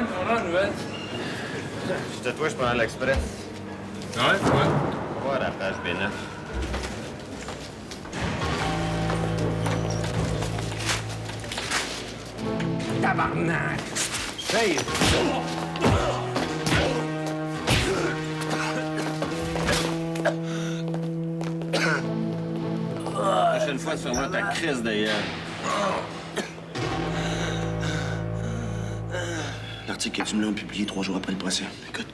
Antoine, on a la nouvelle. Je te toi, je prends l'Express. Ouais, tu vois. On va voir la page B9. Tabarnak! Hey! La prochaine fois, tu fermeras ta crise d'ailleurs. L'article que tu me l'as publié 3 jours après le procès. Écoute.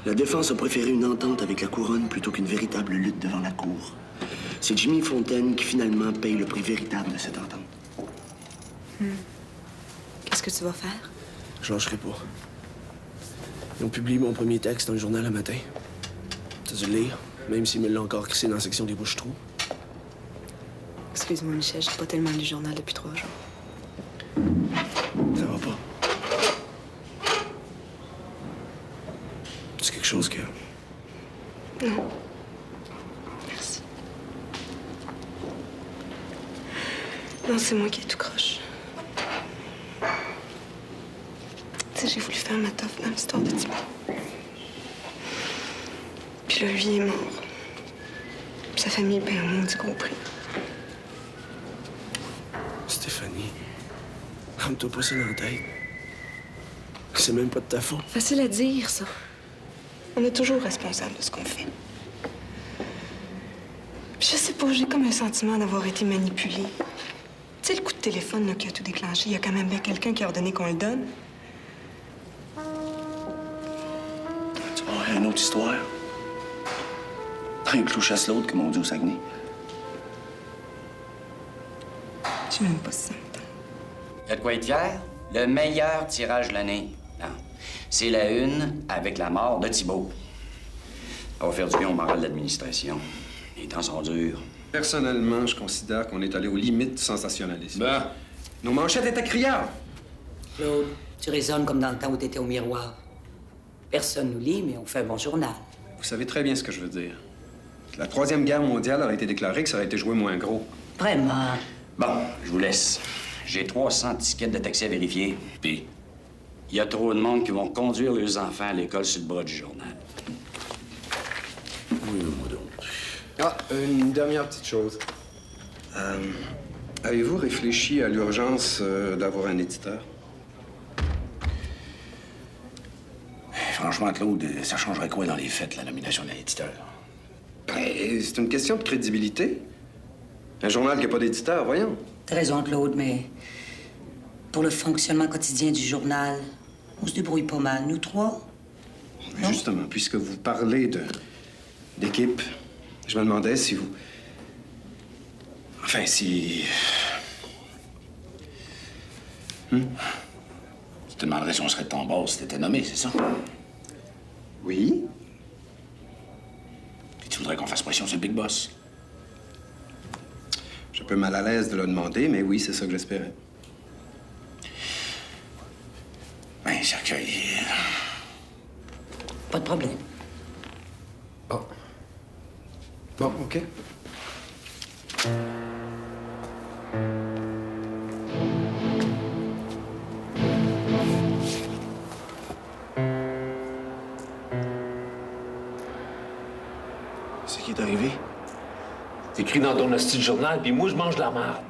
La défense a préféré une entente avec la couronne plutôt qu'une véritable lutte devant la cour. C'est Jimmy Fontaine qui finalement paye le prix véritable de cette entente. Qu'est-ce que tu vas faire? Je lâcherai pas. Ils ont publié mon premier texte dans le journal le matin. T'as dû le lire, même s'ils me l'ont encore crissé dans la section des bouches-trous. Excuse-moi, Michel, j'ai pas tellement lu le journal depuis 3 jours. Ça va pas. C'est quelque chose que... Non. Merci. Non, c'est moi qui ai tout croche. Tu sais, j'ai voulu faire ma toffe dans l'histoire de Thibault. Puis là, lui, il est mort. Puis sa famille paie un maudit gros prix. Stéphanie, rame-toi pas ça dans la tête. C'est même pas de ta faute. Facile à dire, ça. On est toujours responsable de ce qu'on fait. Puis je sais pas, j'ai comme un sentiment d'avoir été manipulée. Tu sais, le coup de téléphone là, qui a tout déclenché, il y a quand même bien quelqu'un qui a ordonné qu'on le donne. Tu vas avoir une autre histoire. Un clou chasse l'autre, comme on dit au Saguenay. Je sais même pas si ça me tente. Il y a de quoi être fier? Le meilleur tirage de l'année. Non. C'est la une avec la mort de Thibault. Ça va faire du bien au moral de l'administration. Les temps sont durs. Personnellement, je considère qu'on est allé aux limites du sensationnalisme. Ben, Nos manchettes étaient criardes. Claude, tu raisonnes comme dans le temps où t'étais au miroir. Personne nous lit, mais on fait un bon journal. Vous savez très bien ce que je veux dire. La Troisième Guerre mondiale aurait été déclarée que ça aurait été joué moins gros. Vraiment. Bon, je vous laisse. J'ai 300 tickets de taxi à vérifier. Puis, il y a trop de monde qui vont conduire leurs enfants à l'école sur le bras du journal. Oui, moi donc. Ah, une dernière petite chose. Avez-vous réfléchi à l'urgence d'avoir un éditeur? Franchement, Claude, ça changerait quoi dans les faits, la nomination d'un éditeur? Ben, c'est une question de crédibilité. Un journal qui n'a pas d'éditeur, voyons. T'as raison, Claude, mais pour le fonctionnement quotidien du journal, on se débrouille pas mal, nous trois. Non? Justement, puisque vous parlez d'équipe, je me demandais si vous... Enfin, si... Tu te demanderais si on serait de ton bord si t'étais nommé, c'est ça? Oui? Puis tu voudrais qu'on fasse pression sur le Big Boss? Je suis un peu mal à l'aise de le demander, mais oui, c'est ça que j'espérais. Ben, cercueil... Pas de problème. Bon. Bon, OK. C'est qui est arrivé? C'est écrit dans ton hostie de journal, puis moi, je mange de la merde.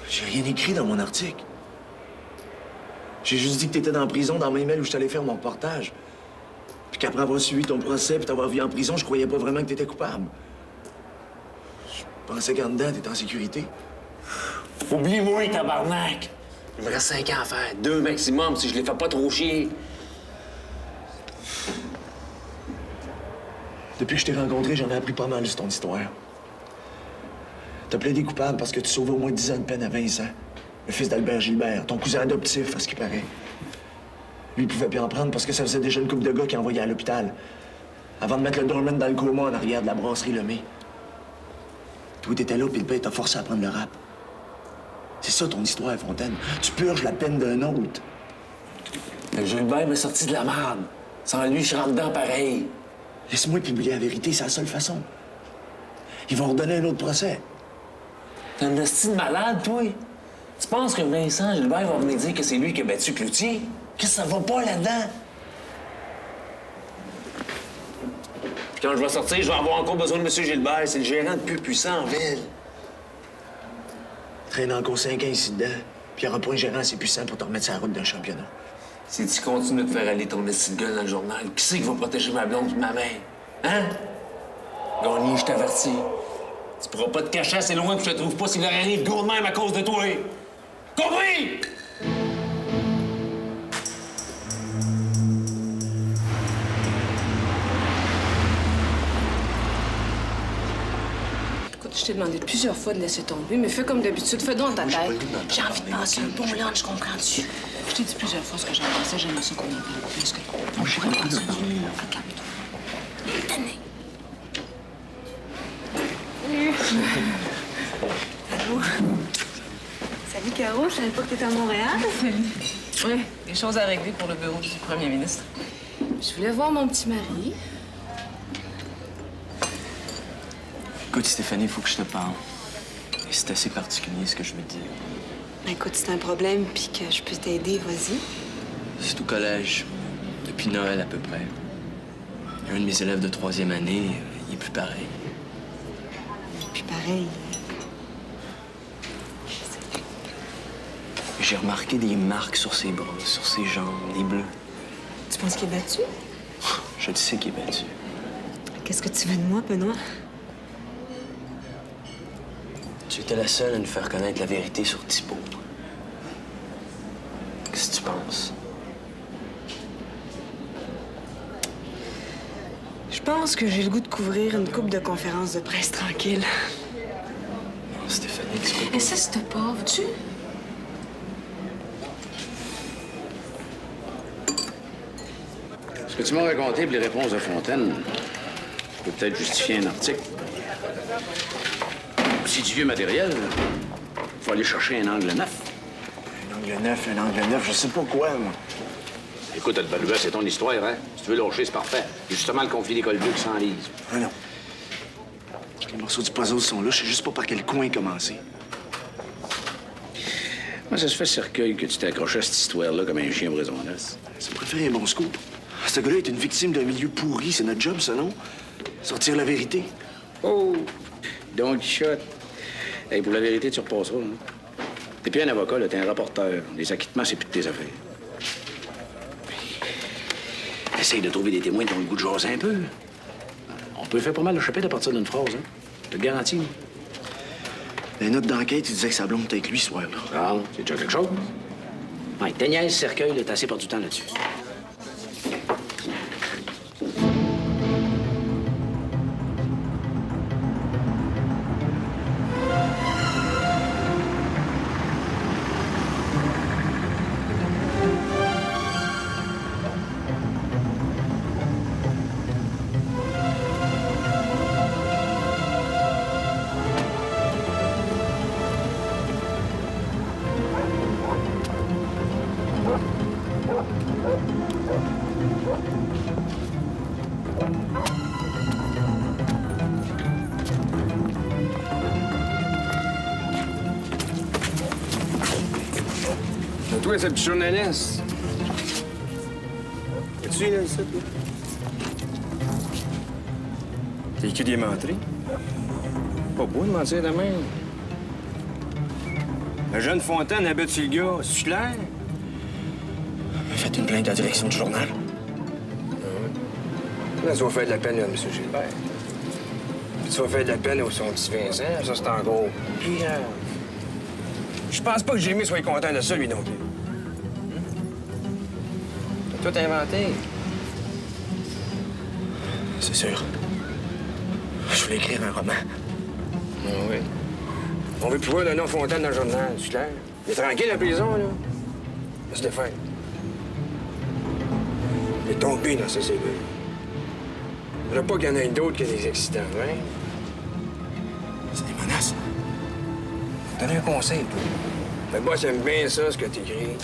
J'ai rien écrit dans mon article. J'ai juste dit que t'étais dans la prison dans mes mails où je t'allais faire mon reportage. Puis qu'après avoir suivi ton procès puis t'avoir vu en prison, je croyais pas vraiment que t'étais coupable. Je pensais qu'en dedans, t'étais en sécurité. Oublie-moi, tabarnak! Il me reste 5 ans à faire. 2 maximum, si je les fais pas trop chier. Depuis que je t'ai rencontré, j'en ai appris pas mal sur ton histoire. T'as plaidé coupable parce que tu sauvais au moins 10 ans de peine à Vincent, le fils d'Albert Gilbert, ton cousin adoptif, à ce qui paraît. Lui, il pouvait plus en prendre parce que ça faisait déjà une couple de gars qui envoyaient à l'hôpital, avant de mettre le doorman dans le coma en arrière de la brasserie Lemay. Toi, t'étais là, puis le père t'a forcé à prendre le rap. C'est ça ton histoire, Fontaine. Tu purges la peine d'un autre. Le Gilbert m'a sorti de la merde. Sans lui, je rentre dedans pareil. Laisse-moi publier la vérité, c'est la seule façon. Ils vont redonner un autre procès. T'es un hostie de malade, toi. Tu penses que Vincent Gilbert va venir dire que c'est lui qui a battu Cloutier? Qu'est-ce que ça va pas là-dedans? Puis quand je vais sortir, je vais avoir encore besoin de M. Gilbert. C'est le gérant le plus puissant en ville. Traîne encore 5 ans ici dedans, puis il n'y aura pas un gérant assez puissant pour te remettre sur la route d'un championnat. Si tu continues de faire aller ton esti de gueule dans le journal, qui c'est qui va protéger ma blonde et ma mère? Hein? Gagné, je t'avertis. Tu pourras pas te cacher assez loin que je te trouve pas s'il leur arrive gros de même à cause de toi. Compris? Écoute, je t'ai demandé plusieurs fois de laisser tomber, mais fais comme d'habitude, fais donc ta tête. J'ai envie de passer un bon lunch, comprends-tu? Je t'ai dit plusieurs fois ce que j'en pensais, j'aimais ça qu'on en parle plus que... On pourrait passer un bon lunch. Calme-toi. Tenez. Allô? Salut, Caro. Je savais pas que t'étais à Montréal. Oui, des choses à régler pour le bureau du premier ministre. Je voulais voir mon petit mari. Écoute, Stéphanie, il faut que je te parle. Et c'est assez particulier ce que je veux te dire. Écoute, c'est un problème, puis que je peux t'aider, vas-y. C'est au collège, depuis Noël à peu près. Un de mes élèves de 3e année, il est plus pareil. Puis pareil. J'ai remarqué des marques sur ses bras, sur ses jambes, des bleus. Tu penses qu'il est battu? Je le sais qu'il est battu. Qu'est-ce que tu veux de moi, Benoît? Tu étais la seule à nous faire connaître la vérité sur Thibault. Qu'est-ce que tu penses? Je pense que j'ai le goût de couvrir une couple de conférences de presse tranquille. Non, Stéphanie, tu peux pas... Insiste pas, veux-tu? Ce que tu m'as raconté pour les réponses de Fontaine peut peut-être justifier un article. Si du vieux matériel, il faut aller chercher un angle neuf. Un angle neuf, je sais pas quoi, moi. Écoute, Albaluet, c'est ton histoire, hein? Si tu veux lâcher, c'est parfait. C'est justement le conflit des Colbuc sans lise. Ah non. Les morceaux du puzzle sont là, je sais juste pas par quel coin commencer. Moi, ça se fait cercueil que tu t'es accroché à cette histoire-là comme un chien brisonnaire. Ça me préfère un bon scoop. Ce gars-là est une victime d'un milieu pourri, c'est notre job, ça, non? Sortir la vérité. Oh! Don Quichotte. Hey, pour la vérité, tu repasseras, hein? T'es plus un avocat, là, t'es un rapporteur. Les acquittements, c'est plus de tes affaires. Essaye de trouver des témoins qui ont le goût de jaser un peu. On peut faire pas mal le chapitre à partir d'une phrase, hein? Je te le garantis. Dans les notes d'enquête, il disait que sa blonde était avec lui ce soir-là. Ah, c'est déjà quelque chose. Ouais, ta nièce, cercueil, là, t'as assez perdu du temps là-dessus. Toi, ce petit journaliste. Es-tu là, ça, toi? T'as écrit des menteries? Pas beau de mentir de même. Le jeune Fontaine a battu le gars, c'est clair? Faites une plainte à la direction du journal. Là, tu vas faire de la peine à M. Gilbert. Puis tu vas faire de la peine au son petit Vincent, ça, c'est en gros. Puis, je pense pas que Jimmy soit content de ça, lui non plus. T'as tout inventé. C'est sûr. Je voulais écrire un roman. Ah oui. On veut plus voir le nom Fontaine dans le journal, c'est clair. Il est tranquille, la prison, là. Laisse le faire. Il est tombé dans sa cellule. Il n'y en a pas qu'il y en ait d'autres que des accidents, hein? C'est des menaces. Donne un conseil, toi. Le boss aime bien ça, ce que t'écris.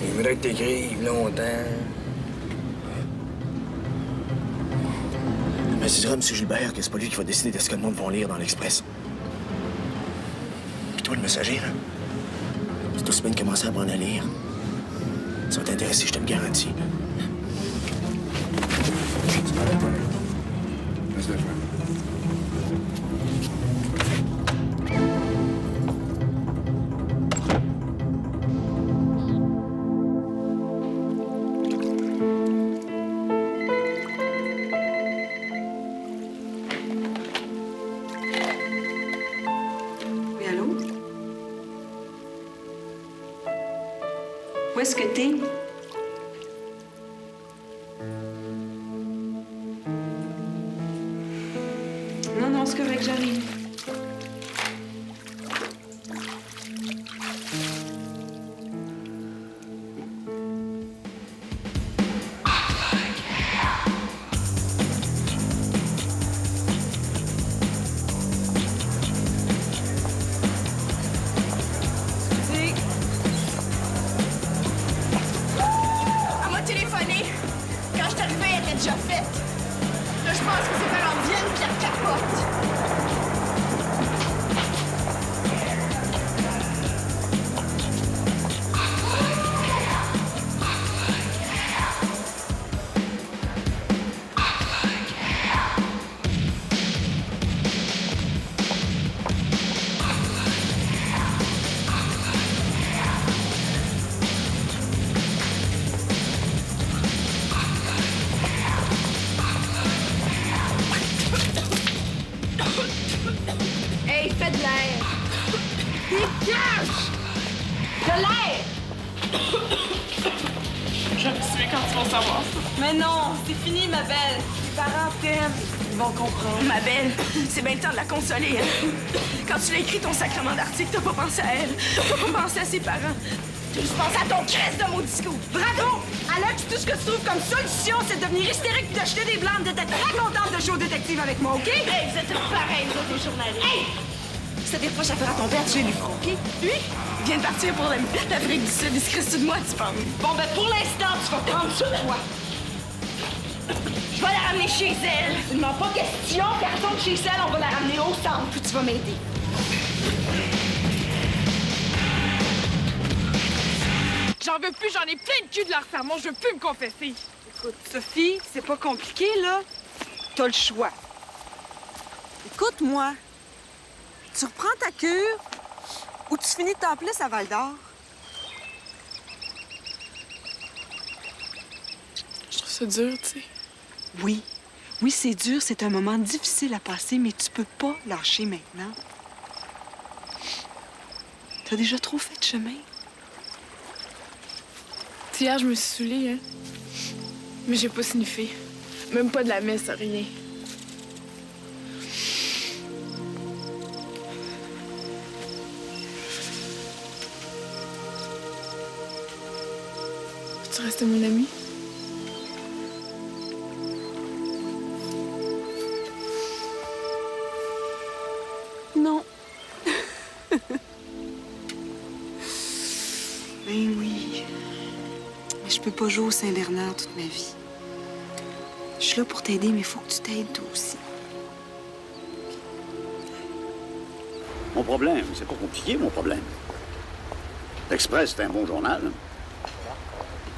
Il voudrait que t'écrives longtemps. Mais tu diras à M. Gilbert que c'est pas lui qui va décider de ce que le monde va lire dans l'Express. Puis toi, le messager, là, c'est aussi bien de commencer à apprendre à lire. Ça va t'intéresser, je te le garantis. Laisse-le faire. Oui, allô? Où est-ce que t'es? Non, non, c'est correct, j'arrive. Elle m'a téléphoné. Quand je suis arrivée, elle était déjà faite. Là, je pense que ses parents viennent puis elle capote. Hey, fais de l'air! Dégage! De l'air! Je vais me tuer quand tu vas savoir ça. Mais non, c'est fini, ma belle. Les parents t'aiment. Ils vont comprendre. Ma belle, c'est bien le temps de la consoler. Hein? Quand tu l'as écrit ton sacrement d'article, t'as pas pensé à elle. T'as pas pensé à ses parents. T'as juste pensé à ton Christ de maudit discours. Bravo! Alex, tout ce que tu trouves comme solution, c'est de devenir hystérique et d'acheter des blancs, d'être très contente de jouer au détective avec moi, OK? Hey, vous êtes pareils, vous autres, les journalistes. Hey! Si t'as des reproches à faire à ton père, tu viens lui faire, OK? Lui, il vient de partir pour l'Afrique du Sud. Il se crisse de moi, tu penses? Bon, ben, pour l'instant, tu vas prendre sur toi. Je vais la ramener chez elle. Il m'en pas question qu'elle retourne chez elle, on va la ramener au centre, puis tu vas m'aider. J'en veux plus, j'en ai plein de cul de leur sermon, je veux plus me confesser. Écoute, Sophie, c'est pas compliqué, là. T'as le choix. Écoute-moi. Tu reprends ta cure ou tu finis de t'emplisse à Val-d'Or? Je trouve ça dur, tu sais. Oui. Oui, c'est dur, c'est un moment difficile à passer, mais tu peux pas lâcher maintenant. T'as déjà trop fait de chemin. Hier, je me suis saoulée, hein. Mais j'ai pas sniffé. Même pas de la messe, rien. Tu restes mon ami? Non. Ben oui. Mais je peux pas jouer au Saint-Bernard toute ma vie. Je suis là pour t'aider, mais il faut que tu t'aides toi aussi. Mon problème, c'est pas compliqué, mon problème. L'Express, c'est un bon journal.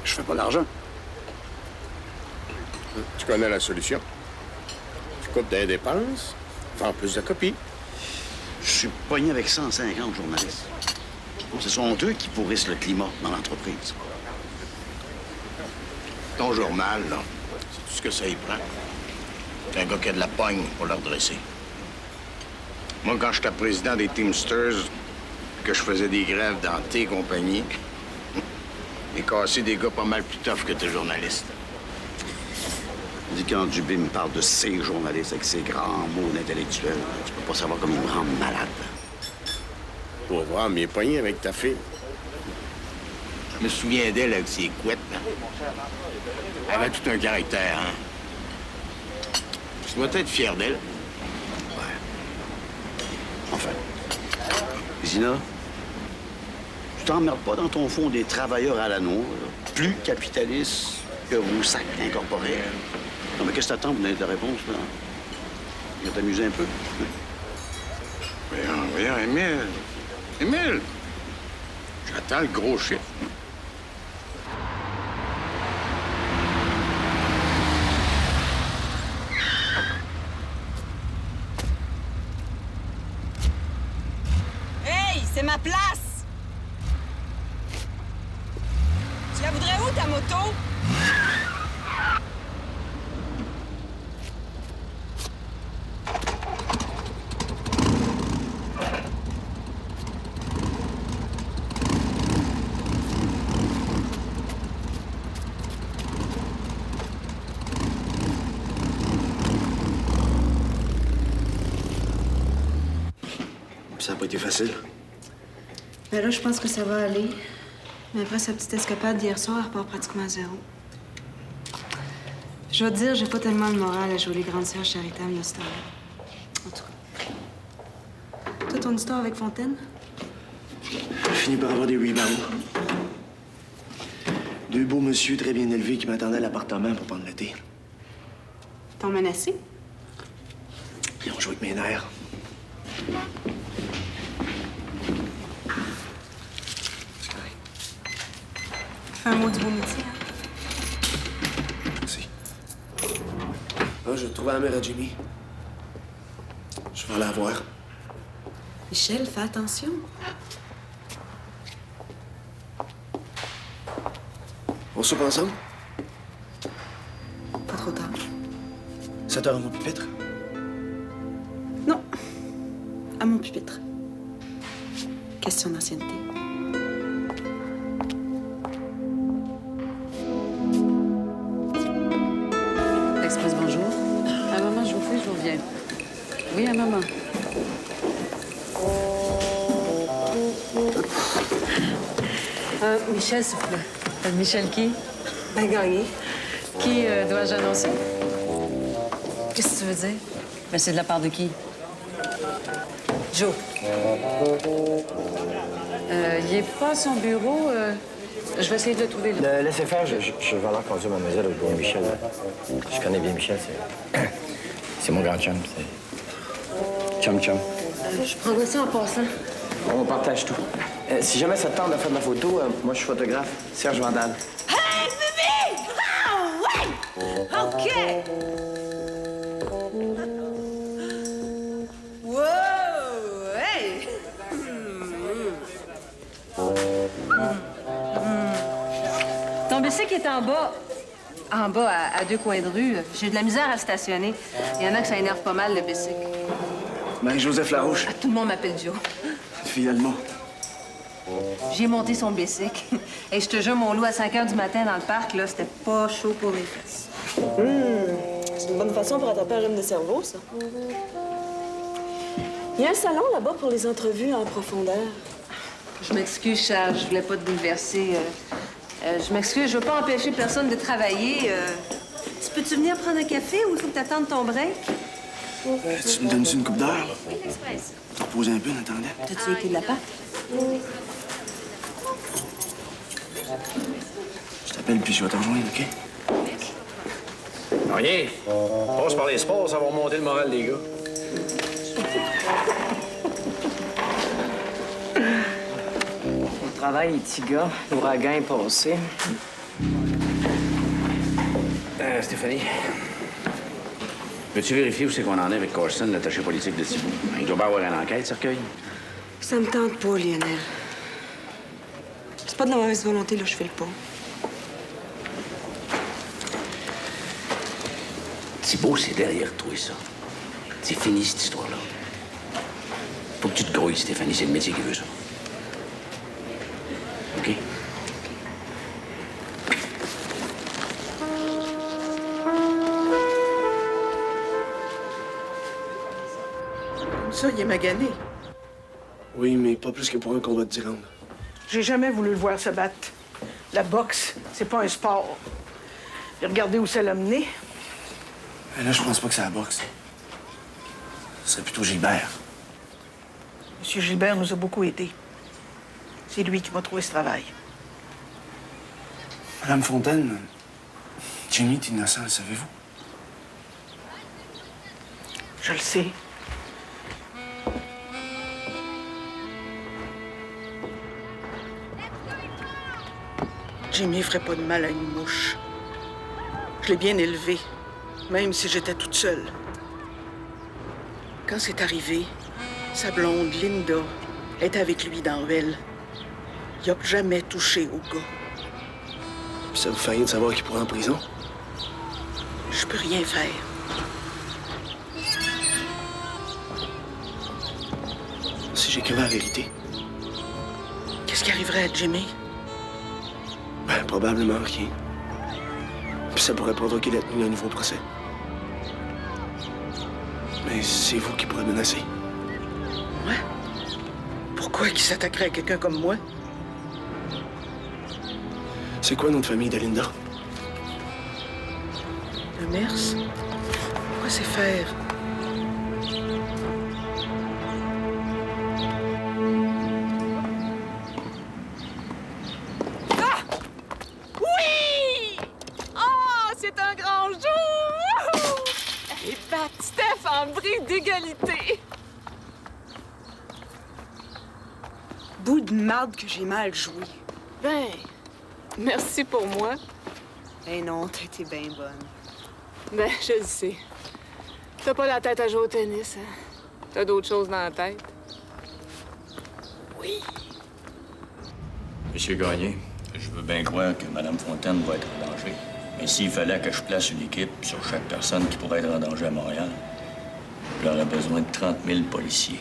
Je fais pas d'argent. Tu connais la solution. Tu coupes des dépenses, vends plus de copies. Je suis pogné avec 150 journalistes. Ce sont eux qui pourrissent le climat dans l'entreprise. Ton journal, là, c'est tout ce que ça y prend. C'est un gars qui a de la pogne pour le redresser. Moi, quand j'étais président des Teamsters, que je faisais des grèves dans tes compagnies, j'ai cassé des gars pas mal plus tough que tes journalistes. Dis quand Dubé me parle de ces journalistes avec ses grands mots d'intellectuels, tu peux pas savoir comment ils me rendent malade. Tu vas voir, mais il est pogné avec ta fille. Je me souviens d'elle avec ses couettes, là. Elle avait tout un caractère, hein? Tu dois être fier d'elle. Ouais. Enfin. Zina, tu t'emmerdes pas dans ton fond des travailleurs à l'anneau, plus capitalistes que vos sacs incorporés. Non, mais qu'est-ce que t'attends pour donner ta réponse, là? Tu vas t'amuser un peu? Voyons, Émile! Émile! J'attends le gros shit. C'est ma place! Tu la voudrais où, ta moto? Ça n'a pas été facile. Ben là, je pense que ça va aller. Mais après sa petite escapade d'hier soir, elle repart pratiquement à zéro. Je vais te dire, j'ai pas tellement le moral à jouer les grandes sœurs charitables de ce temps-là. En tout cas. Toi, ton histoire avec Fontaine? J'ai fini par avoir des rebounds. Deux beaux monsieur très bien élevés qui m'attendaient à l'appartement pour prendre le thé. T'ont menacé? Ils ont joué avec mes nerfs. Fais un mot du beau métier. Merci. Ah, je vais trouver la mère à Jimmy. Je vais aller la voir. Michel, fais attention. On soupe ensemble? Pas trop tard. 7 heures à mon pupitre? Non. À mon pupitre. Question d'ancienneté. Express, bonjour. Ah, maman, je vous fais, je vous reviens. Oui, à maman. Michel, s'il vous plaît. Michel qui? Ben gagné. Qui dois-je annoncer? Qu'est-ce que tu veux dire? Ben, c'est de la part de qui? Joe. Il est pas à son bureau. Je vais essayer de le trouver là. Laissez faire, je vais alors conduire mademoiselle au bureau de Michel. Je connais bien Michel, c'est mon grand chum. C'est chum. Je prendrai ça en passant. On partage tout. Si jamais ça te tente de faire de la photo, moi je suis photographe, Serge Vandal. Hey, bébé! Ah, ouais! OK! Wow! Hey! Ton bicycle est en bas. En bas, à deux coins de rue. J'ai de la misère à stationner. Il y en a que ça énerve pas mal, le bicycle. Marie-Joseph Larouche. Ah, tout le monde m'appelle Joe. Fille allemande. J'ai monté son bicycle. Et je te jure, mon loup, à 5 h du matin dans le parc, là, c'était pas chaud pour mes fesses. C'est une bonne façon pour attraper un rhume de cerveau, ça. Il y a un salon là-bas pour les entrevues en profondeur. Je m'excuse, Charles, je voulais pas te bouleverser. Je m'excuse, je veux pas empêcher personne de travailler. Peux-tu venir prendre un café ou il faut que t'attendes ton break? Tu me donnes-tu une coupe d'heure? Oui, l'express. Te reposer un peu en attendant? T'as-tu écrit de la pâte? Je t'appelle puis je vais te rejoindre, OK? Rien. Passe par les sports, ça va remonter le moral des gars. On travaille, les petits gars. L'ouragan est passé. Stéphanie, peux-tu vérifier où c'est qu'on en est avec Carson, l'attaché politique de Thibault? Il doit bien avoir une enquête, Cercueil. Ça me tente pas, Lionel. C'est pas de la mauvaise volonté, là, je fais le pas. Thibault, c'est derrière toi, ça. C'est fini, cette histoire-là. Faut que tu te grouilles, Stéphanie. C'est le métier qui veut ça. OK? Ça, il est magané. Oui, mais pas plus que pour un combat de dirham. J'ai jamais voulu le voir se battre. La boxe, c'est pas un sport. Et regardez où ça l'a mené. Mais là, je pense pas que c'est la boxe. Ce serait plutôt Gilbert. M. Gilbert nous a beaucoup aidés. C'est lui qui m'a trouvé ce travail. Madame Fontaine, Jimmy est innocent, le savez-vous? Je le sais. Jimmy ferait pas de mal à une mouche. Je l'ai bien élevé, même si j'étais toute seule. Quand c'est arrivé, sa blonde, Linda, Elle était avec lui dans Ruelle. Il a jamais touché au gars. Puis ça vous fait rien de savoir qu'il pourrait en prison? Je peux rien faire. Si j'écrivais la vérité, Qu'est-ce qui arriverait à Jimmy? ben, probablement rien. Puis ça pourrait provoquer la tenue d'un nouveau procès. Mais c'est vous qui pourrez menacer. Moi? Pourquoi qu'il s'attaquerait à quelqu'un comme moi? C'est quoi notre famille de Linda? Le Merce? Pourquoi c'est faire? Ah! Oui! Oh, c'est un grand jour! Et bat Steph en bris d'égalité. Bout de marde que j'ai mal joué. Ben, merci pour moi. Eh non, t'as été bien bonne. Ben, je le sais. T'as pas la tête à jouer au tennis, hein? T'as d'autres choses dans la tête. Oui. Monsieur Gagné, je veux bien croire que Mme Fontaine va être en danger. Mais s'il fallait que je place une équipe sur chaque personne qui pourrait être en danger à Montréal, j'aurais besoin de 30 000 policiers.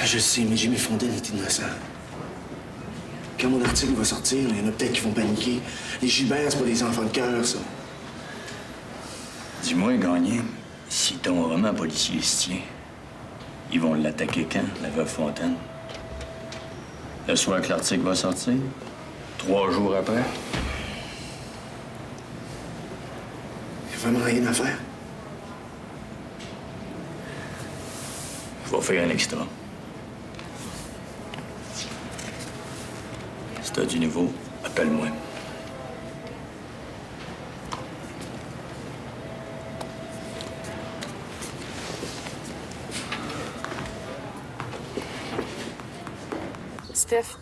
Je sais, mais Jimmy Fontaine est innocent. Quand mon article va sortir, il y en a peut-être qui vont paniquer. Les Gilbert, c'est pas des enfants de cœur, ça. Dis-moi, Gagné, si ton roman policier se tient, ils vont l'attaquer quand, la veuve Fontaine? Le soir que l'article va sortir? 3 jours après? Il y a vraiment rien à faire. Je vais faire un extra. Si t'as du nouveau, appelle-moi. Steph,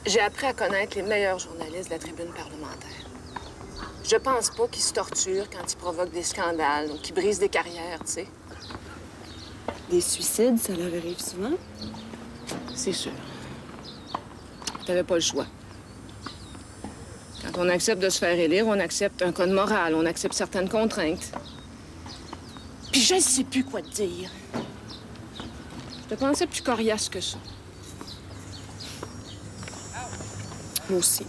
j'ai appris à connaître les meilleurs journalistes de la tribune parlementaire. Je pense pas qu'ils se torturent quand ils provoquent des scandales ou qu'ils brisent des carrières, tu sais. Des suicides, ça leur arrive souvent? C'est sûr. T'avais pas le choix. Quand on accepte de se faire élire, on accepte un code moral, on accepte certaines contraintes. Puis je ne sais plus quoi te dire. Je te pensais plus coriace que ça. Moi aussi.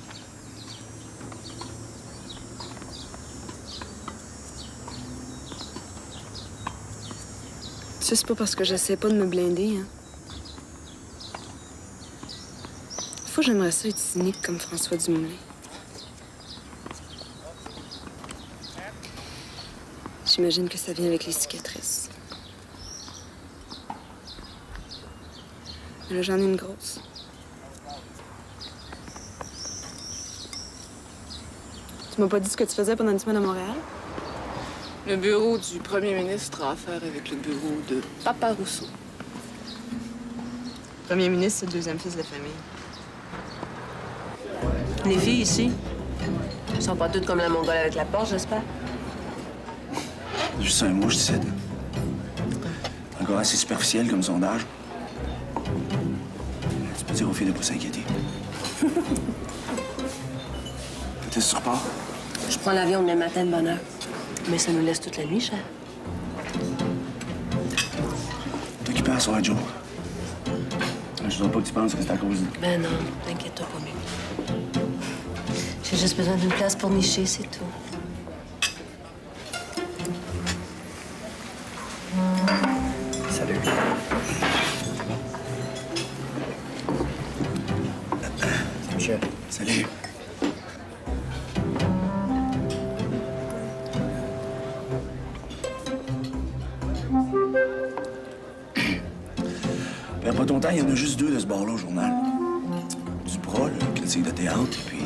Ça, c'est pas parce que j'essaie pas de me blinder, hein. Faut que j'aimerais ça être cynique comme François Dumoulin. J'imagine que ça vient avec les cicatrices. Mais là, j'en ai une grosse. Tu m'as pas dit ce que tu faisais pendant une semaine à Montréal? Le bureau du premier ministre a affaire avec le bureau de Papa Rousseau. Le premier ministre, c'est le deuxième fils de famille. Les filles ici, elles sont pas toutes comme la Mongole avec la Porsche, j'espère? Juste un mot, je décide. Encore assez superficiel comme sondage. Tu peux dire aux filles de pas s'inquiéter. T'es sur port? Je prends l'avion demain matin de bonne heure. Mais ça nous laisse toute la nuit, cher. T'occuper à soir, Joe. Je voudrais pas que tu penses que c'est à cause de... Ben non, t'inquiète-toi pas mieux. J'ai juste besoin d'une place pour nicher, c'est tout. Salut. C'est Michel. Salut. Perds pas ton temps, il y en a juste 2 de ce bord-là au journal. Duprat, le critique de théâtre, et puis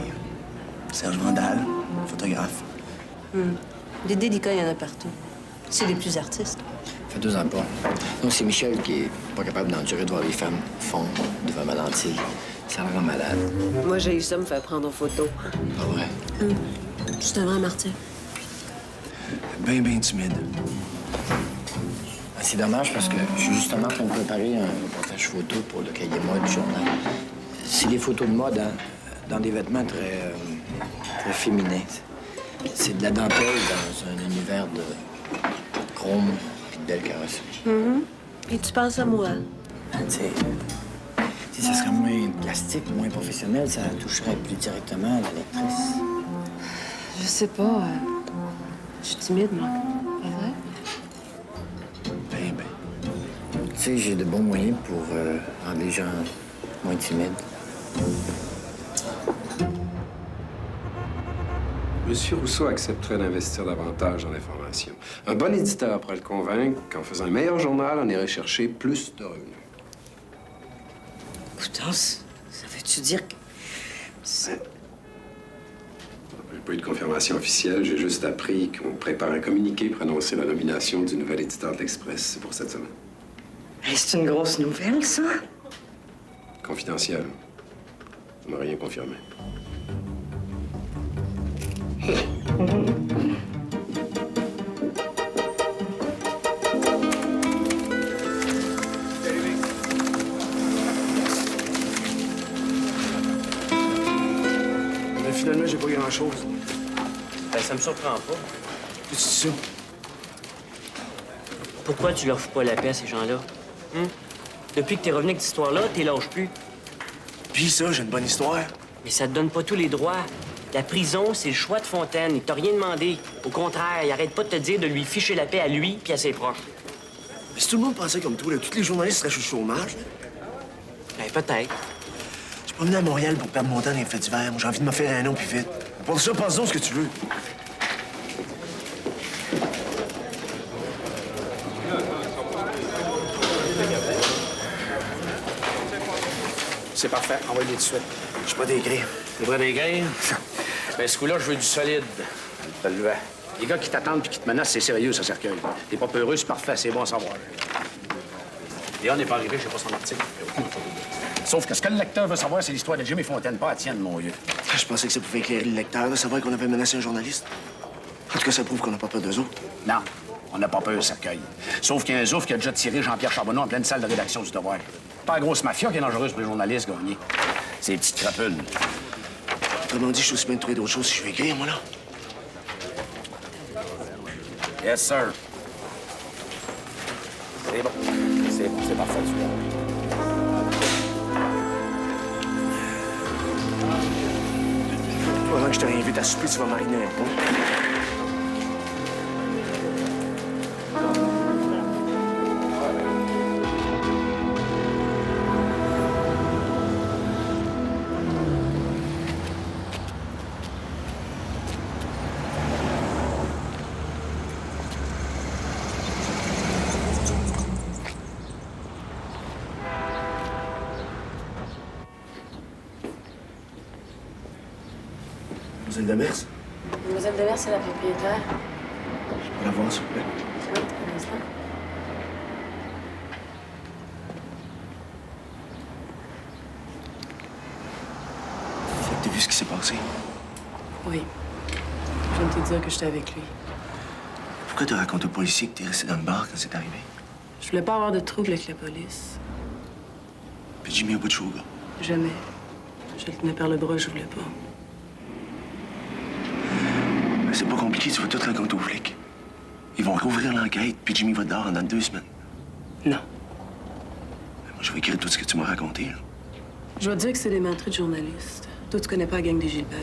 Serge Vandal, photographe. Des délicats, il y en a partout. C'est les plus artistes. Ça fait 2 ans pas. Donc, c'est Michel qui est pas capable d'endurer de voir les femmes fondre devant ma lentille. Ça me rend malade. Moi, j'ai eu ça me faire prendre en photo. Pas vrai? C'est un vrai martyr. Ben timide. C'est dommage parce que je suis justement en train de préparer un portrait reportage photo pour le cahier mode du journal. C'est des photos de mode dans des vêtements très féminins. C'est de la dentelle dans un univers de chrome et de belles carrosseries. Et tu penses à moi? Ben, tu sais, ça serait moins plastique, moins professionnel, ça toucherait plus directement à la lectrice. Je sais pas. Je suis timide, moi. Pas vrai? Tu sais, j'ai de bons moyens pour rendre les gens moins timides. Monsieur Rousseau accepterait d'investir davantage dans l'information. Un bon éditeur pourrait le convaincre qu'en faisant un meilleur journal, on irait chercher plus de revenus. Pourtant, ça veut-tu dire que... J'ai pas eu de confirmation officielle, j'ai juste appris qu'on prépare un communiqué pour annoncer la nomination du nouvel éditeur de l'Express. C'est pour cette semaine. Hey, c'est une grosse nouvelle, ça? Confidentiel. On n'a rien confirmé. Mais finalement, j'ai pas grand-chose. Ben, ça me surprend pas. Qu'est-ce que c'est ça? Pourquoi tu leur fous pas la paix à ces gens-là? Depuis que t'es revenu avec cette histoire-là, t'es lâches plus. Puis ça, j'ai une bonne histoire. Mais ça te donne pas tous les droits. La prison, c'est le choix de Fontaine. Il t'a rien demandé. Au contraire, il arrête pas de te dire de lui ficher la paix à lui puis à ses proches. Mais si tout le monde pensait comme toi, là, tous les journalistes seraient au chômage. Ben, peut-être. Je suis pas venu à Montréal pour perdre mon temps dans les faits divers. Moi, j'ai envie de me faire un nom plus vite. Pour ça, pense donc ce que tu veux. C'est parfait. Envoie-les tout de suite. Je suis pas dégré. C'est pas dégré? Ben, ce coup-là, je veux du solide. Les gars qui t'attendent puis qui te menacent, c'est sérieux, ça, Cercueil. T'es pas peureux, c'est parfait, c'est bon à savoir. Léon n'est pas arrivé, je sais pas son article. Sauf que ce que le lecteur veut savoir, c'est l'histoire de Jimmy Fontaine, pas la tienne, mon vieux. Je pensais que ça pouvait éclairer le lecteur, de savoir qu'on avait menacé un journaliste. En tout cas, ça prouve qu'on n'a pas peur d'eux autres. Non, on n'a pas peur, Cercueil. Sauf qu'il y a un zouf qui a déjà tiré Jean-Pierre Charbonneau en pleine salle de rédaction du Devoir. Pas la grosse mafia qui est dangereuse pour les journalistes, Gagné. C'est les petites crapules. Autrement dit, je suis aussi bien de trouver d'autres choses si je veux écrire, moi, là. Yes, sir. C'est bon. C'est parfait, tu vois. Pendant que je te réinvite à souper, tu vas mariner un pot. Mademoiselle Demers? Mademoiselle Demers, c'est la propriétaire. Je peux la voir, s'il vous plaît? Oui, un instant. Fait que t'as vu ce qui s'est passé? Oui. Je viens de te dire que j'étais avec lui. Pourquoi t'as raconté au policier que t'es resté dans le bar quand c'est arrivé? Je voulais pas avoir de trouble avec la police. Puis Jimmy au bout de chaud, gars. Jamais. Je le tenais par le bras, je voulais pas. Mais c'est pas compliqué, tu vas tout raconter aux flics. Ils vont rouvrir l'enquête, puis Jimmy va dehors dans 2 semaines. Non. Moi, je vais écrire tout ce que tu m'as raconté, là. Je vais te dire que c'est des menteries de journalistes. Toi, tu connais pas la gang des Gilbert.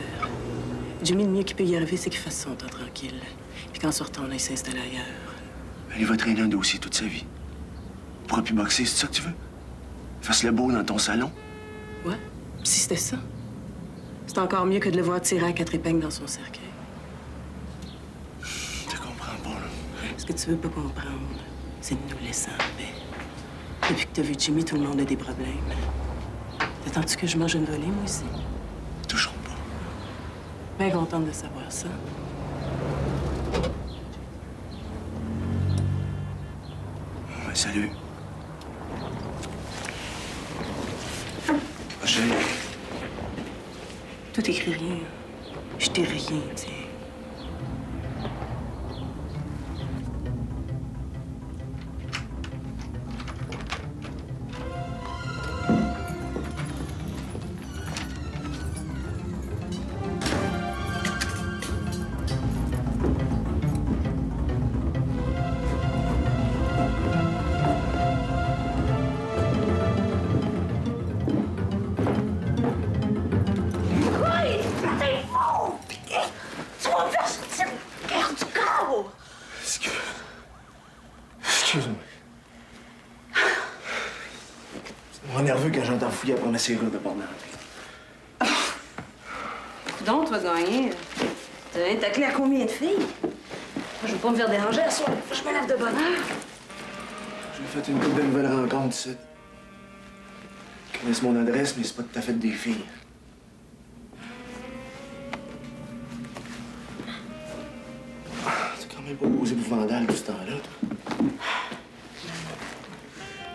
Jimmy, le mieux qui peut y arriver, c'est qu'il fasse son temps tranquille. Puis qu'en sortant, on aille s'installer ailleurs. Il va traîner un dossier toute sa vie. Il pourra plus boxer, c'est ça que tu veux? Fasse le beau dans ton salon. Ouais, si c'était ça. C'est encore mieux que de le voir tirer à 4 épingles dans son cercueil. Je te comprends pas, là. Ce que tu veux pas comprendre, c'est de nous laisser en paix. Depuis que t'as vu Jimmy, tout le monde a des problèmes. T'attends-tu que je mange une volée, moi aussi? Toujours pas. Bien contente de savoir ça. Ouais, salut. Prochaine. Tout écrit rien. Je t'ai rien dit. fouiller après ma serrure de porte d'entrée. Donc, tu vas gagner. T'as donné ta clé à combien de filles? Moi, je veux pas me faire déranger à soir. Faut que je me lève de bonne heure. J'ai fait une couple de nouvelles rencontres, ça. Ils connaissent mon adresse, mais c'est pas tout à fait des filles. T'as quand même pas posé pour Vandal tout ce temps-là, toi.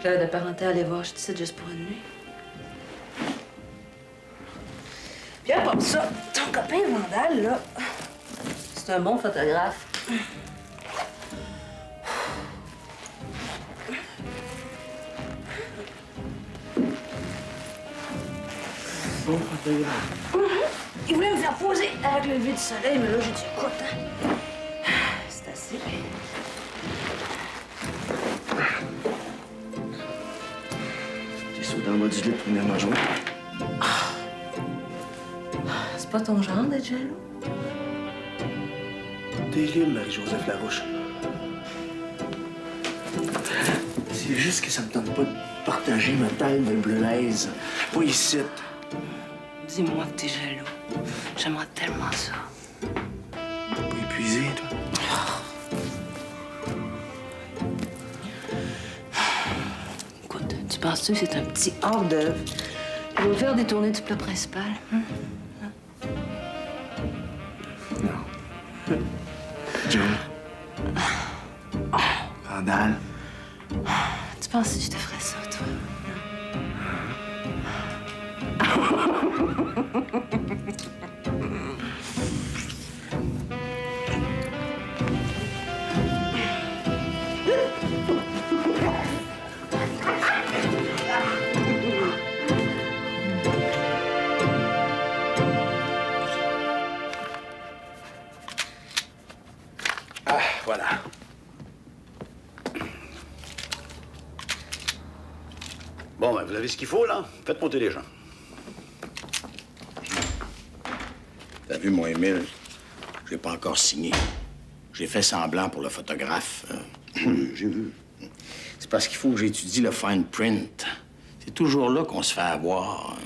J'avais de parenté à aller voir, je dis ça juste pour une nuit. Puis à part ça, ton copain Vandal, là, c'est un bon photographe. Bon photographe. Il voulait me faire poser avec le lever du soleil, mais là, j'ai dit, écoute, hein, c'est assez. T'es sauté dans le bas du lit pour venir me rejoindre. C'est pas ton genre d'être jaloux? T'es libre, Marie-Joseph Larouche. C'est juste que ça me tente pas de partager ma taille de bleuaise. Pas ici. Dis-moi que t'es jaloux. J'aimerais tellement ça. Pas épuisé, toi? Écoute, tu penses-tu que c'est un petit hors-d'œuvre qui va me faire détourner du plat principal? Hein? Non. John. Vandal. Tu penses que je te ferais ça, toi? Ah, voilà. Bon, ben, vous avez ce qu'il faut, là? Faites monter les gens. T'as vu, mon Émile? Je l'ai pas encore signé. J'ai fait semblant pour le photographe. J'ai vu. C'est parce qu'il faut que j'étudie le fine print. C'est toujours là qu'on se fait avoir.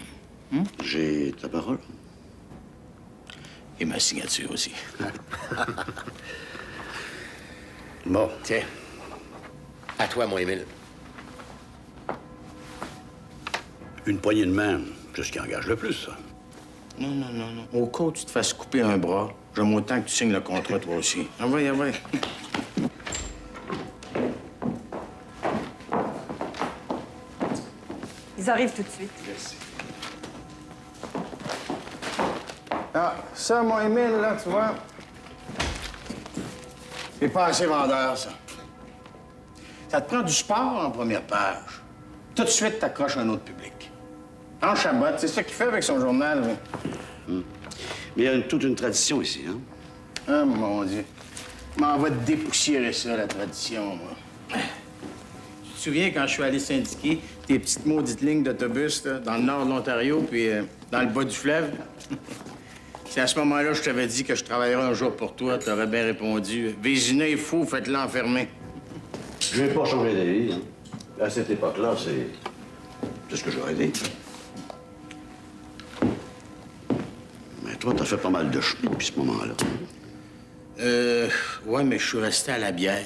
J'ai ta parole. Et ma signature aussi. Bon. Tiens. À toi, mon Émile. Une poignée de main, c'est ce qui engage le plus, ça. Non. Au cas où tu te fasses couper un bras, j'aime autant que tu signes le contrat, toi aussi. Ah ouais. Ils arrivent tout de suite. Merci. Ah, ça, mon Émile, là, tu vois, c'est pas assez vendeur, ça. Ça te prend du sport en première page. Tout de suite, t'accroches un autre public. En Chabot, c'est ça qu'il fait avec son journal, là. Mais il y a toute une tradition ici, hein? Ah, mon Dieu. M'en va te dépoussiérer ça, la tradition, moi. Tu te souviens quand je suis allé syndiquer tes petites maudites lignes d'autobus, là, dans le nord de l'Ontario, puis dans le bas du fleuve? C'est à ce moment-là que je t'avais dit que je travaillerais un jour pour toi. T'aurais bien répondu. Vézina est fou, faites-le enfermer. Je vais pas changer d'avis, hein? À cette époque-là, c'est ce que j'aurais dit. Mais toi, t'as fait pas mal de chemin depuis ce moment-là. Ouais, mais je suis resté à la bière.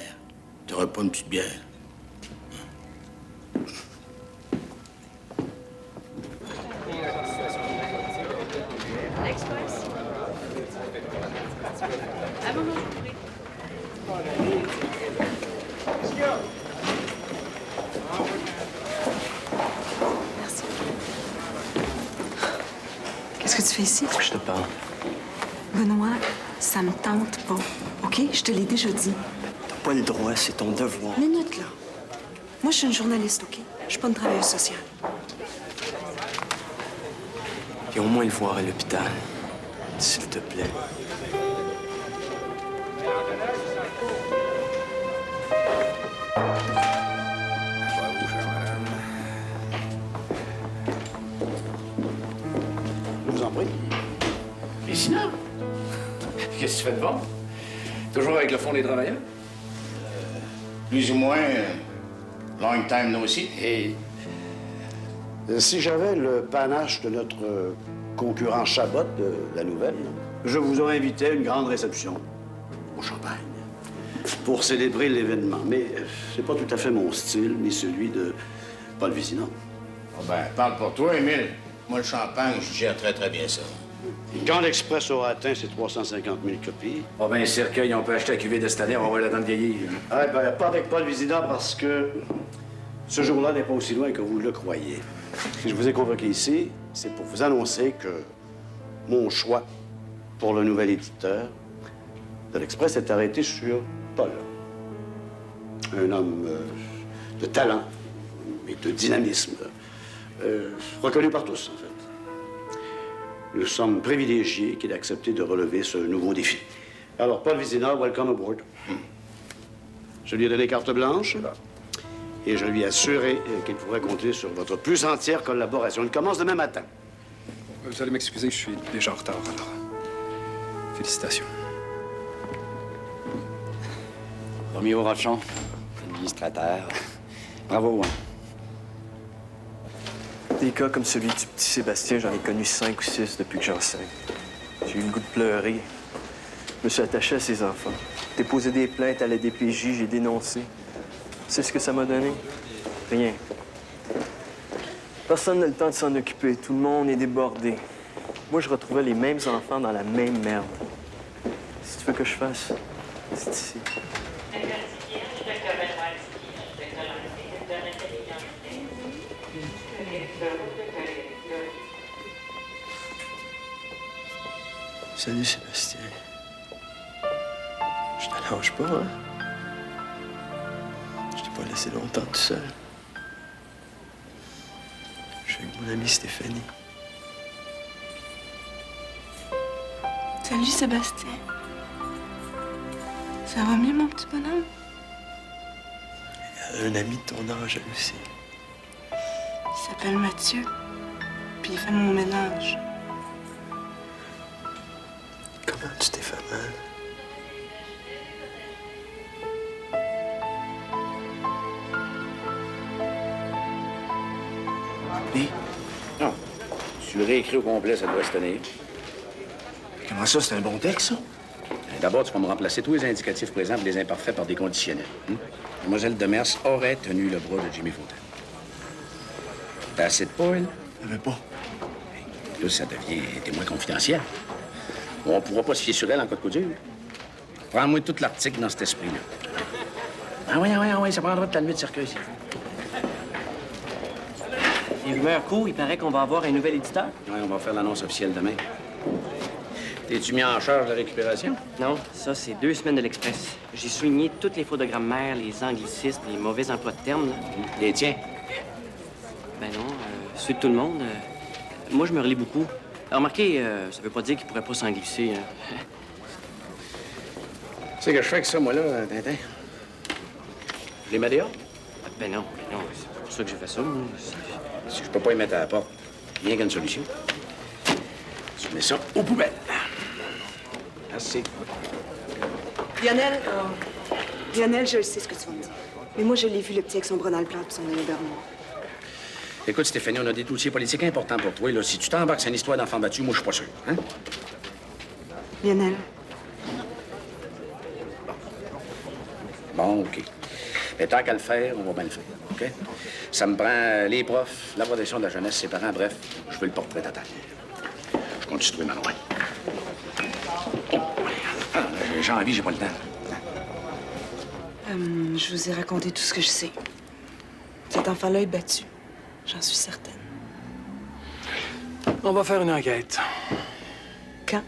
T'aurais pas une petite bière? L'Express. Ah bon, non, je prie. Merci. Qu'est-ce que tu fais ici? Je te parle. Benoît, ça me tente pas. OK? Je te l'ai déjà dit. T'as pas le droit, c'est ton devoir. Minute, là. Moi, je suis une journaliste, OK? Je suis pas une travailleuse sociale. Viens au moins le voir à l'hôpital, s'il te plaît. Je vous en prie. Et sinon? Qu'est-ce que tu fais de bon? Toujours avec le Fonds des travailleurs? Plus ou moins, long time no see. Et Si j'avais le panache de notre concurrent Chabot de La Nouvelle, je vous aurais invité à une grande réception au champagne pour célébrer l'événement. Mais c'est pas tout à fait mon style, ni celui de Paul Vézina. Oh ben, parle pour toi, Émile. Moi, le champagne, je gère très, très bien ça. Quand l'Express aura atteint ses 350 000 copies... Oh ben, cercueil, on peut acheter la cuvée de cette année, on va voir la dent vieillir. Ah, ben, pas avec Paul Vézina, parce que ce jour-là n'est pas aussi loin que vous le croyez. Si je vous ai convoqué ici, c'est pour vous annoncer que mon choix pour le nouvel éditeur de l'Express est arrêté sur Paul. Un homme de talent et de dynamisme, reconnu par tous, en fait. Nous sommes privilégiés qu'il ait accepté de relever ce nouveau défi. Alors, Paul Vézina, welcome aboard. Je lui ai donné carte blanche et je lui ai assuré qu'il pourrait compter sur votre plus entière collaboration. Il commence demain matin. Vous allez m'excuser, je suis déjà en retard, alors. Félicitations. Roméo Rochon, administrateur. Bravo, hein? Des cas comme celui du petit Sébastien, j'en ai connu 5 ou 6 depuis que j'enseigne. J'ai eu le goût de pleurer. Je me suis attaché à ses enfants. Déposé des plaintes à la DPJ, j'ai dénoncé. C'est ce que ça m'a donné? Rien. Personne n'a le temps de s'en occuper. Tout le monde est débordé. Moi, je retrouvais les mêmes enfants dans la même merde. Si tu veux que je fasse, c'est ici. Salut, Sébastien. Je te lâche pas, hein? Je t'ai pas laissé longtemps tout seul. Je suis avec mon amie Stéphanie. Salut, Sébastien. Ça va mieux, mon petit bonhomme? Un ami de ton âge, elle aussi. Il s'appelle Mathieu. Puis il fait mon ménage. Comment tu t'es fait mal? Puis? Non. Tu le réécris au complet, ça doit se tenir. Comment ça, c'est un bon texte, ça? D'abord, tu vas me remplacer tous les indicatifs présents et les imparfaits par des conditionnels. Mademoiselle Demers aurait tenu le bras de Jimmy Fontaine. T'as assez de poils? J'avais pas. Là, ça devient témoin confidentiel. On pourra pas se fier sur elle en cas de coup dur. Prends-moi tout l'article dans cet esprit-là. Ah oui, ça prendra de ta nuit de cercueil, ici. Les rumeurs courent, il paraît qu'on va avoir un nouvel éditeur. Oui, on va faire l'annonce officielle demain. T'es-tu mis en charge de la récupération? Non, ça, c'est 2 semaines de l'Express. J'ai souligné toutes les fautes de grammaire, les anglicismes, les mauvais emplois de termes. Là. Les tiens? Ben non, ceux de tout le monde. Moi, je me relis beaucoup. Remarquez, ça veut pas dire qu'il pourrait pas s'en glisser. Hein. Tu sais que je fais avec ça, moi, là, Tintin? Les mets dehors? Ben non, c'est pour ça que j'ai fait ça. Moi. Si je peux pas y mettre à la porte, rien qu'une solution. Tu mets ça aux poubelles. Merci. Lionel, Lionel, je le sais ce que tu vas me dire. Mais moi, je l'ai vu, le petit avec son bras dans le plat et son œil au beurre noir. Écoute, Stéphanie, on a des dossiers politiques importants pour toi. Là. Si tu t'embarques sur une histoire d'enfant battu, moi, je suis pas sûr. Hein? Lionel. Bon, OK. Mais tant qu'à le faire, on va bien le faire, OK? Ça me prend les profs, la protection de la jeunesse, ses parents, bref, je veux le portrait total. Je compte sur toi, Manon. Oh, j'ai envie, j'ai pas le temps. Je vous ai raconté tout ce que je sais. Cet enfant-là est battu. J'en suis certaine. On va faire une enquête. Quand?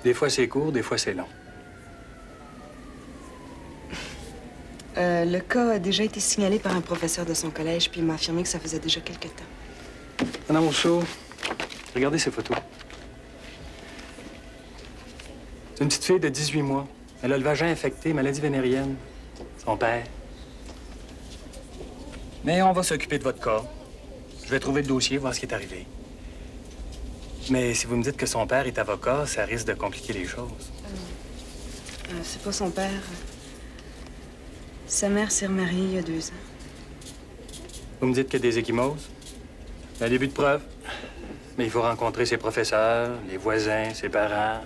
Des fois, c'est court, des fois, c'est long. Le cas a déjà été signalé par un professeur de son collège, puis il m'a affirmé que ça faisait déjà quelque temps. Madame Rousseau, regardez ces photos. C'est une petite fille de 18 mois. Elle a le vagin infecté, maladie vénérienne. Son père. Mais on va s'occuper de votre cas. Je vais trouver le dossier, voir ce qui est arrivé. Mais si vous me dites que son père est avocat, ça risque de compliquer les choses. C'est pas son père. Sa mère s'est remariée il y a 2 ans. Vous me dites qu'il y a des ecchymoses? C'est un début de preuve. Mais il faut rencontrer ses professeurs, les voisins, ses parents.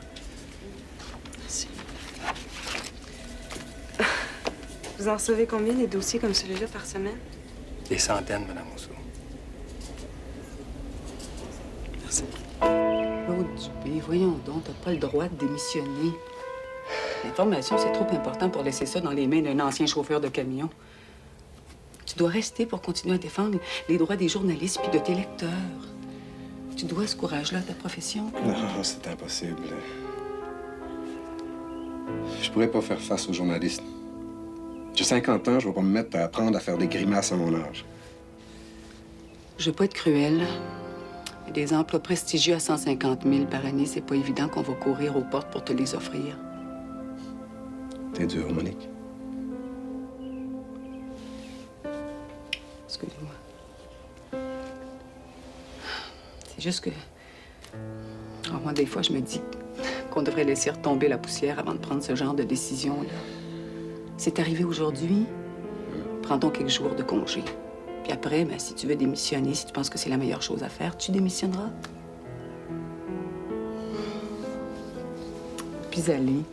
Vous en recevez combien des dossiers comme celui-là par semaine? Des centaines, Madame Rousseau. Merci. Claude Dubé, voyons donc, t'as pas le droit de démissionner. L'information, c'est trop important pour laisser ça dans les mains d'un ancien chauffeur de camion. Tu dois rester pour continuer à défendre les droits des journalistes puis de tes lecteurs. Tu dois ce courage-là à ta profession, Claude. Non, c'est impossible. Je pourrais pas faire face aux journalistes. J'ai 50 ans, je vais pas me mettre à apprendre à faire des grimaces à mon âge. Je veux pas être cruelle. Mais des emplois prestigieux à 150 000 par année, c'est pas évident qu'on va courir aux portes pour te les offrir. T'es dur, Monique. Excuse-moi. C'est juste que... Oh, moi, des fois, je me dis qu'on devrait laisser retomber la poussière avant de prendre ce genre de décision-là. C'est arrivé aujourd'hui, prends donc quelques jours de congé. Puis après, ben, si tu veux démissionner, si tu penses que c'est la meilleure chose à faire, tu démissionneras. Puis allez,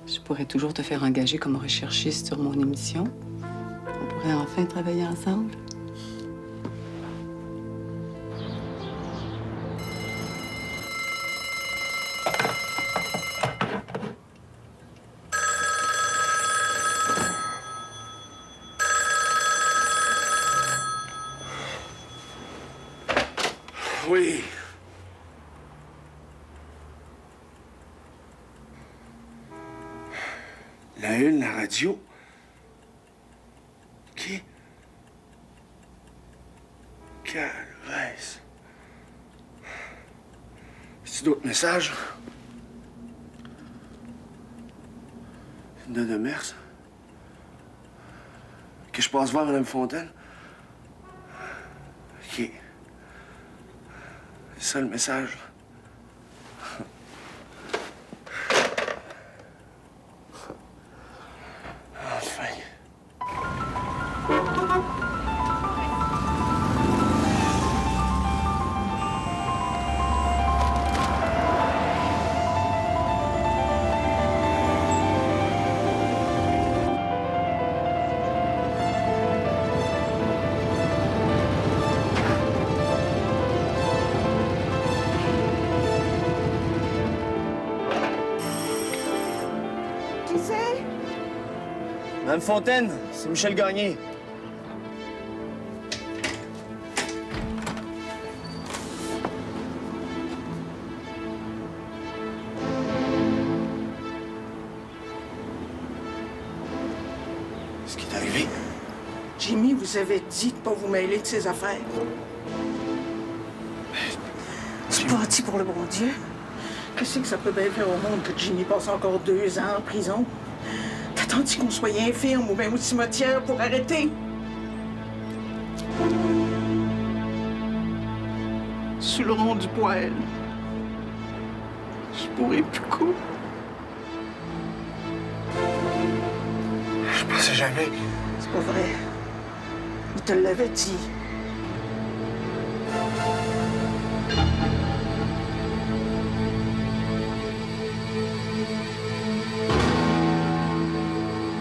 je pourrais toujours te faire engager comme recherchiste sur mon émission. On pourrait enfin travailler ensemble. Oui. La une, la radio. Qui? Calvaise. As-tu d'autres messages? De Demers? Que je passe voir Mme Fontaine? OK. C'est ça le message. Enfin. Qui c'est? Madame Fontaine, c'est Michel Gagné. Ce qui est arrivé? Jimmy vous avait dit de pas vous mêler de ses affaires. C'est pas dit pour le bon Dieu. Qu'est-ce que ça peut bien faire au monde que Jimmy passe encore 2 ans en prison? T'attends-tu qu'on soit infirme ou même au cimetière pour arrêter? Sur le rond du poêle, je pourrais plus couper. Je pensais jamais. C'est pas vrai. Il te l'avait dit.